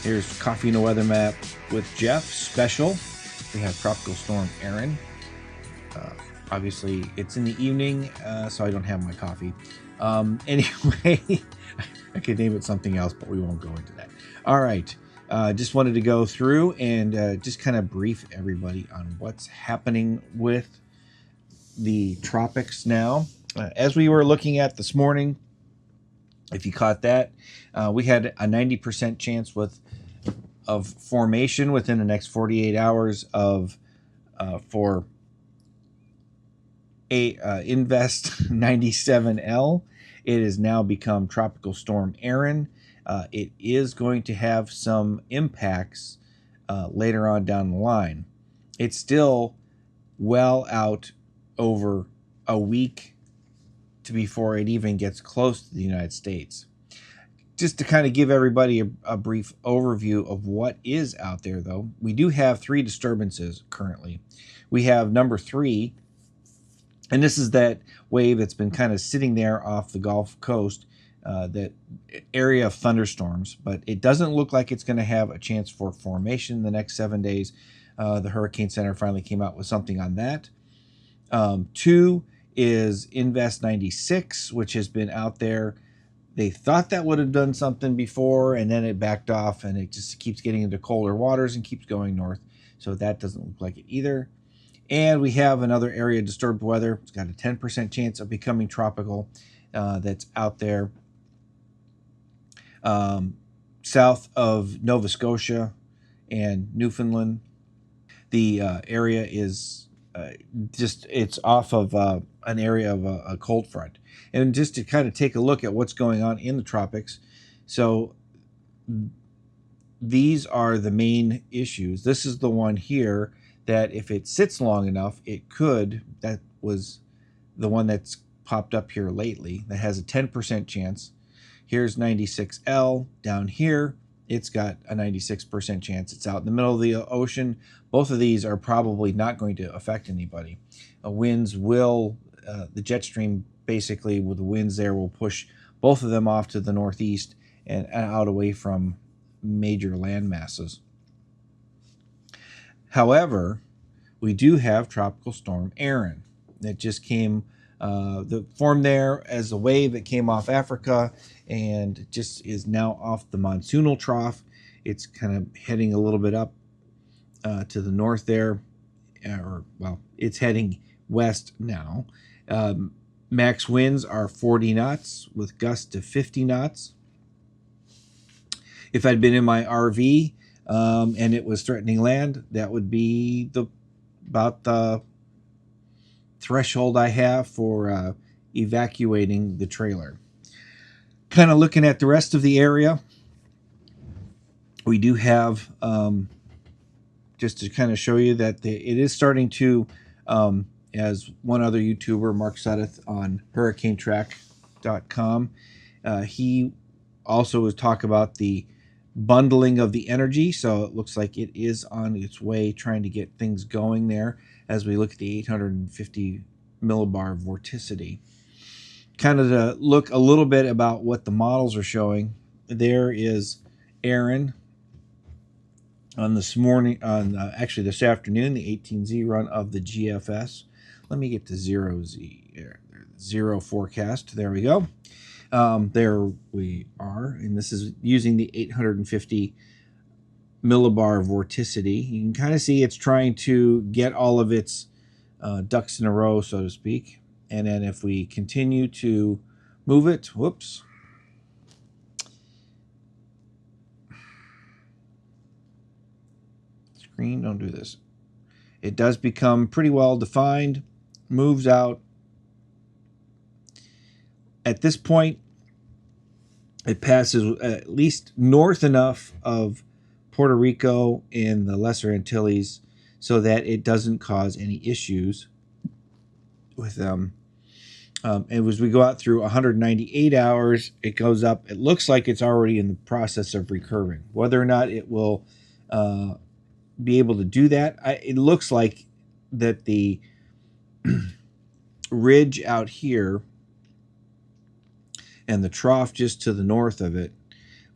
Here's Coffee and a Weather Map with Jeff special. We have Tropical Storm Erin. Obviously, it's in the evening, so I don't have my coffee. Anyway, I could name it something else, but we won't go into that. All right. Just wanted to go through and just kind of brief everybody on what's happening with the tropics now. As we were looking at this morning, if you caught that, we had a 90% chance of formation within the next 48 hours for Invest 97L. It has now become Tropical Storm Erin. It is going to have some impacts later on down the line. It's still well out over a week before it even gets close to the United States. Just to kind of give everybody a brief overview of what is out there, though, we do have 3 disturbances currently. We have number 3, and this is that wave that's been kind of sitting there off the Gulf Coast, that area of thunderstorms, but it doesn't look like it's going to have a chance for formation in the next 7 days. The Hurricane Center finally came out with something on that. 2 is Invest 96, which has been out there. They thought that would have done something before, and then it backed off, and it just keeps getting into colder waters and keeps going north. So that doesn't look like it either. And we have another area of disturbed weather. It's got a 10% chance of becoming tropical that's out there south of Nova Scotia and Newfoundland. The area is it's off of an area of a cold front. And just to kind of take a look at what's going on in the tropics. So these are the main issues. This is the one here that if it sits long enough, it could. That was the one that's popped up here lately that has a 10% chance. Here's 96L down here. It's got a 96% chance. It's out in the middle of the ocean. Both of these are probably not going to affect anybody. Winds will, the jet stream basically with the winds there will push both of them off to the northeast and out away from major land masses. However, we do have Tropical Storm Erin that just came, that formed there as a wave that came off Africa and just is now off the monsoonal trough. It's kind of heading a little bit up to the north there, it's heading west now. Max winds are 40 knots with gusts to 50 knots. If I'd been in my RV and it was threatening land, that would be about the threshold I have for evacuating the trailer. Kind of looking at the rest of the area, we do have, just to kind of show you that it is starting to, as one other YouTuber, Mark Sudduth on hurricanetrack.com, he also was talk about the bundling of the energy. So it looks like it is on its way trying to get things going there as we look at the 850 millibar vorticity. Kind of to look a little bit about what the models are showing. There is Erin on this morning, actually this afternoon, the 18Z run of the GFS. Let me get to 0Z, 0 forecast. There we go. There we are, and this is using the 850 millibar vorticity. You can kind of see it's trying to get all of its ducks in a row, so to speak. And then if we continue to move it, whoops. Screen, don't do this. It does become pretty well defined, moves out. At this point, it passes at least north enough of Puerto Rico and the Lesser Antilles so that it doesn't cause any issues with them. And as we go out through 198 hours, it goes up. It looks like it's already in the process of recurving. Whether or not it will be able to do that, it looks like that the ridge out here and the trough just to the north of it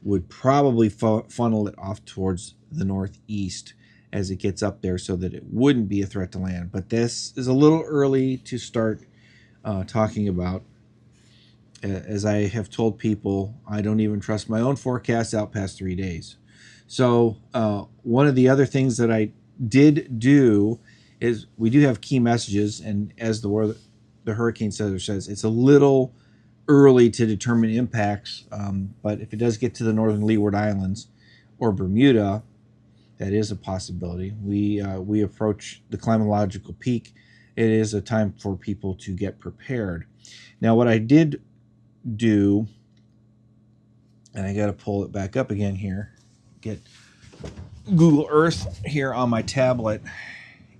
would probably funnel it off towards the northeast as it gets up there so that it wouldn't be a threat to land. But this is a little early to start talking about. As I have told people, I don't even trust my own forecasts out past 3 days. So one of the other things that I did do is we do have key messages, and as the Hurricane Center says, it's a little early to determine impacts, but if it does get to the northern Leeward Islands or Bermuda, that is a possibility. We approach the climatological peak. It is a time for people to get prepared. Now, what I did do, and I got to pull it back up again here, get Google Earth here on my tablet,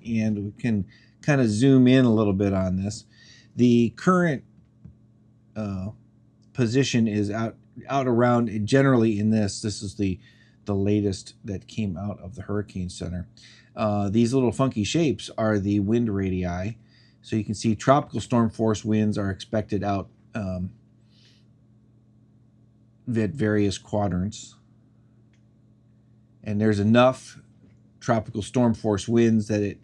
and we can kind of zoom in a little bit on this. The current position is out around, generally in this is the latest that came out of the Hurricane Center. These little funky shapes are the wind radii. So you can see tropical storm force winds are expected out at various quadrants. And there's enough tropical storm force winds that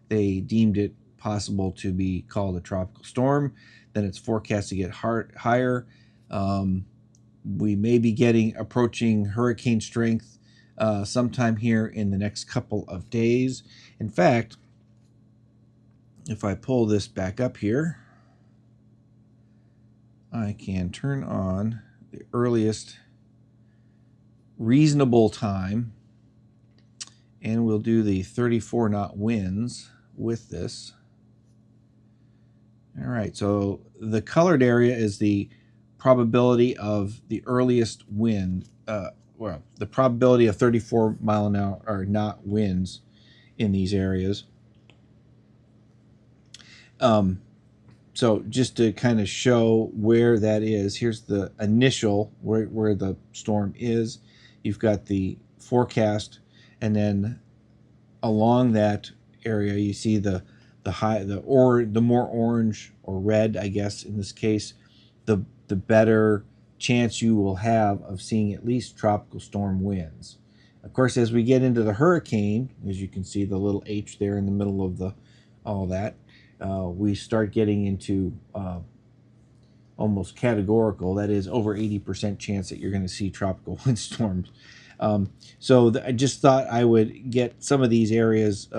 they deemed it possible to be called a tropical storm. Then it's forecast to get higher. We may be approaching hurricane strength sometime here in the next couple of days. In fact, if I pull this back up here, I can turn on the earliest reasonable time, and we'll do the 34 knot winds with this. All right, so the colored area is the probability of the earliest wind, the probability of 34 mile an hour or knot winds in these areas. So just to kind of show where that is, here's the initial where the storm is. You've got the forecast, and then along that area you see the more orange or red, I guess in this case, the better chance you will have of seeing at least tropical storm winds. Of course, as we get into the hurricane, as you can see the little H there in the middle of all that, we start getting into almost categorical. That is over 80% chance that you're going to see tropical windstorms. So I just thought I would get some of these areas,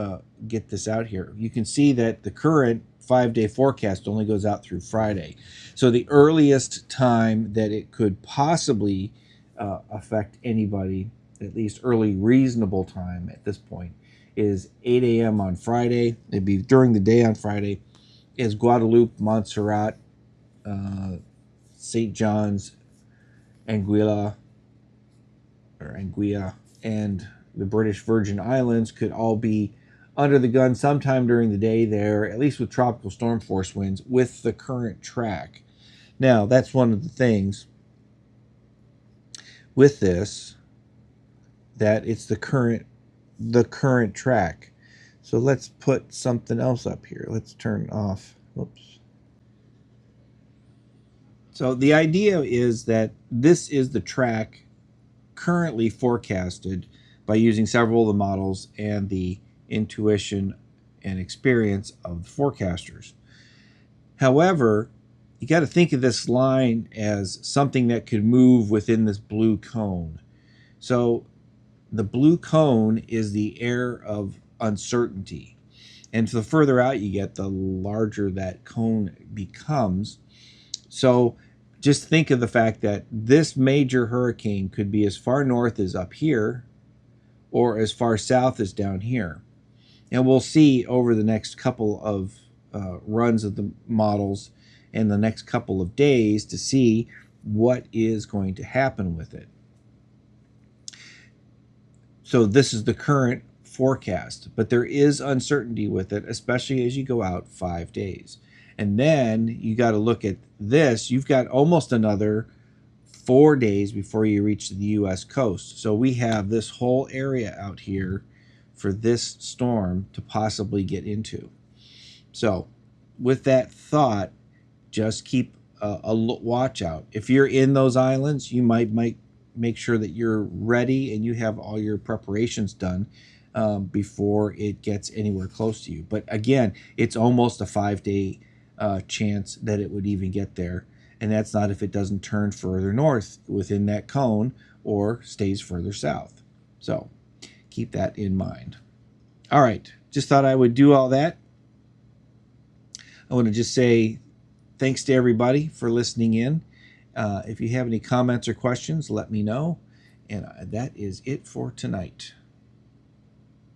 get this out here. You can see that the current 5-day forecast only goes out through Friday. So the earliest time that it could possibly affect anybody, at least early reasonable time at this point, is 8 a.m. on Friday. It'd be during the day on Friday. Is Guadeloupe, Montserrat, St. John's, Anguilla, and the British Virgin Islands could all be under the gun sometime during the day there, at least with tropical storm force winds with the current track. Now, that's one of the things with this, that it's the current track. So let's put something else up here. Let's turn off. Whoops. So the idea is that this is the track currently forecasted by using several of the models and the intuition and experience of the forecasters. However, you got to think of this line as something that could move within this blue cone. So the blue cone is the air of uncertainty. And the further out you get, the larger that cone becomes. So just think of the fact that this major hurricane could be as far north as up here or as far south as down here. And we'll see over the next couple of runs of the models and the next couple of days to see what is going to happen with it. So this is the current forecast, but there is uncertainty with it, especially as you go out 5 days. And then you got to look at this. You've got almost another 4 days before you reach the U.S. coast. So we have this whole area out here for this storm to possibly get into. So with that thought, just keep a watch out. If you're in those islands, you might make sure that you're ready and you have all your preparations done before it gets anywhere close to you. But again, it's almost a 5-day chance that it would even get there. And that's not if it doesn't turn further north within that cone or stays further south. So keep that in mind. All right, just thought I would do all that. I want to just say thanks to everybody for listening in. If you have any comments or questions, let me know. And that is it for tonight.